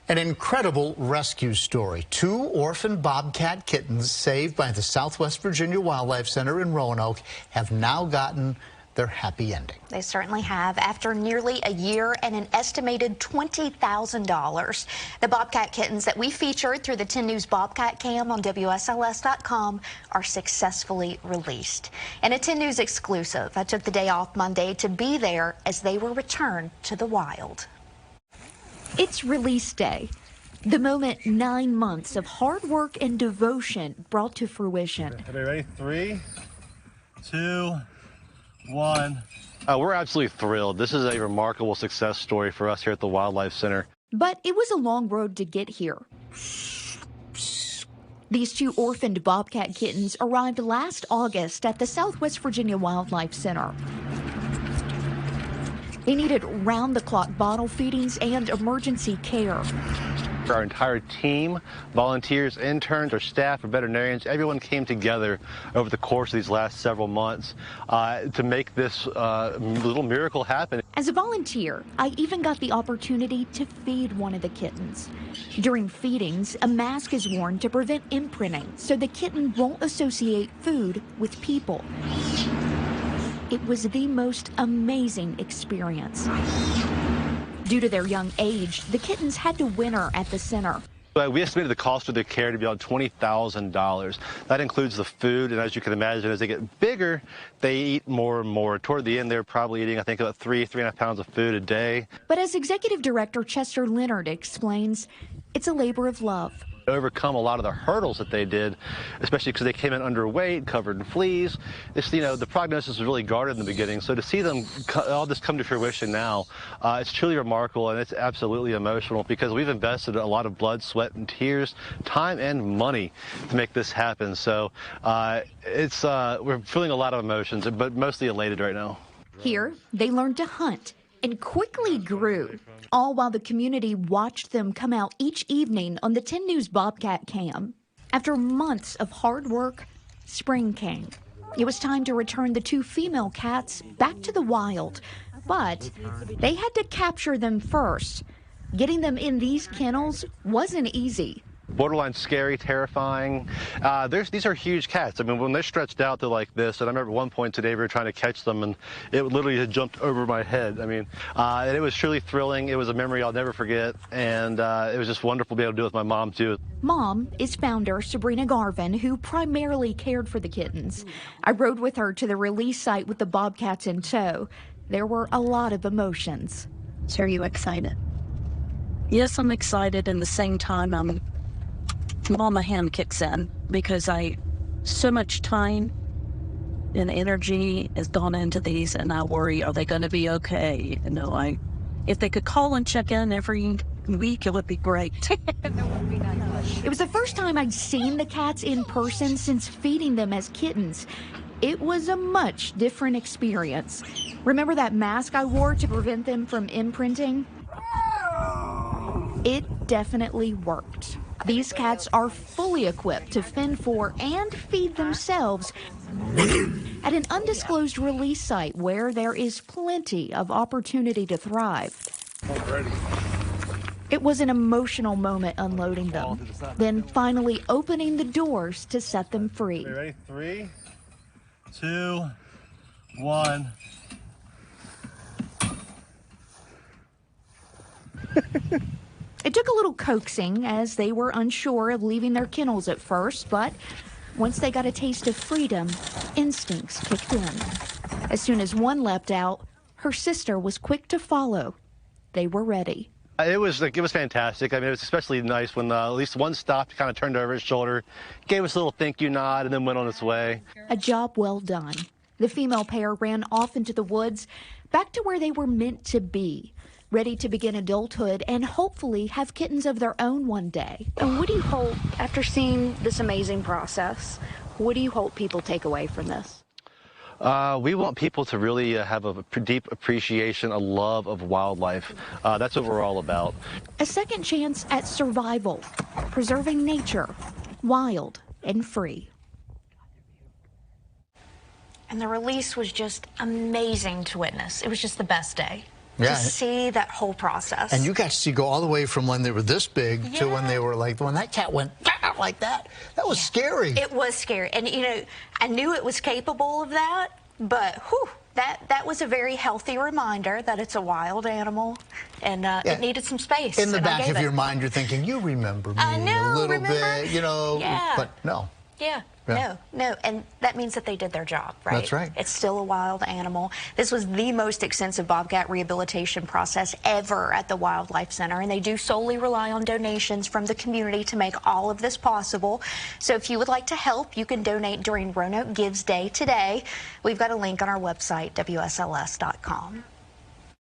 An incredible rescue story. 2 orphan bobcat kittens saved by the Southwest Virginia Wildlife Center in Roanoke have now gotten their happy ending. They certainly have. After nearly a year and an estimated $20,000, the bobcat kittens that we featured through the 10 News Bobcat Cam on WSLS.com are successfully released. In a 10 News exclusive, I took the day off Monday to be there as they were returned to the wild. It's release day, the moment 9 months of hard work and devotion brought to fruition. Everybody ready? 3, 2, 1. We're absolutely thrilled. This is a remarkable success story for us here at the Wildlife Center. But it was a long road to get here. These 2 orphaned bobcat kittens arrived last August at the Southwest Virginia Wildlife Center. They needed round-the-clock bottle feedings and emergency care. Our entire team, volunteers, interns, our staff, our veterinarians, everyone came together over the course of these last several months to make this little miracle happen. As a volunteer, I even got the opportunity to feed one of the kittens. During feedings, a mask is worn to prevent imprinting so the kitten won't associate food with people. It was the most amazing experience. Due to their young age, the kittens had to winter at the center. We estimated the cost of their care to be about $20,000. That includes the food, and as you can imagine, as they get bigger, they eat more and more. Toward the end, they're probably eating, I think, about 3.5 pounds of food a day. But as Executive Director Chester Leonard explains, it's a labor of love. Overcome a lot of the hurdles that they did, especially because they came in underweight, covered in fleas. It's, the prognosis was really guarded in the beginning. So to see them all this come to fruition now, it's truly remarkable, and it's absolutely emotional because we've invested a lot of blood, sweat, and tears, time, and money to make this happen. So we're feeling a lot of emotions, but mostly elated right now. Here, they learned to hunt and quickly grew, all while the community watched them come out each evening on the 10 News Bobcat Cam. After months of hard work, spring came. It was time to return the 2 female cats back to the wild, but they had to capture them first. Getting them in these kennels wasn't easy. Borderline scary, terrifying. These are huge cats. I mean, when they're stretched out, they're like this. And I remember at one point today we were trying to catch them, and it literally had jumped over my head. I mean, and it was truly thrilling. It was a memory I'll never forget, and it was just wonderful to be able to do it with my mom, too. Mom is founder Sabrina Garvin, who primarily cared for the kittens. I rode with her to the release site with the Bobcats in tow. There were a lot of emotions. So are you excited? Yes, I'm excited, and at the same time, mama hand kicks in because so much time and energy has gone into these, and I worry, are they going to be okay? If they could call and check in every week, it would be great. It was the first time I'd seen the cats in person since feeding them as kittens. It was a much different experience. Remember that mask I wore to prevent them from imprinting? It definitely worked. These cats are fully equipped to fend for and feed themselves at an undisclosed release site where there is plenty of opportunity to thrive. It was an emotional moment unloading them, then finally opening the doors to set them free. Ready? 3, 2, 1. It took a little coaxing as they were unsure of leaving their kennels at first, but once they got a taste of freedom, instincts kicked in. As soon as one leapt out, her sister was quick to follow. They were ready. It was fantastic. I mean, it was especially nice when at least one stopped, kind of turned over his shoulder, gave us a little thank you nod, and then went on its way. A job well done. The female pair ran off into the woods, back to where they were meant to be, ready to begin adulthood and hopefully have kittens of their own one day. And what do you hope, after seeing this amazing process, what do you hope people take away from this? We want people to really have a deep appreciation, a love of wildlife. That's what we're all about. A second chance at survival, preserving nature, wild and free. And the release was just amazing to witness. It was just the best day. Yeah. to see that whole process. And you got to see go all the way from when they were this big to when they were like, when that cat went like that. That was scary. It was scary. And, you know, I knew it was capable of that, but whew, that was a very healthy reminder that it's a wild animal and it needed some space. In the back of your mind, you're thinking, you remember me a little bit, you know, but no. Yeah. No, and that means that they did their job, right? That's right. It's still a wild animal. This was the most extensive bobcat rehabilitation process ever at the Wildlife Center, and they do solely rely on donations from the community to make all of this possible. So if you would like to help, you can donate during Roanoke Gives Day today. We've got a link on our website, WSLS.com.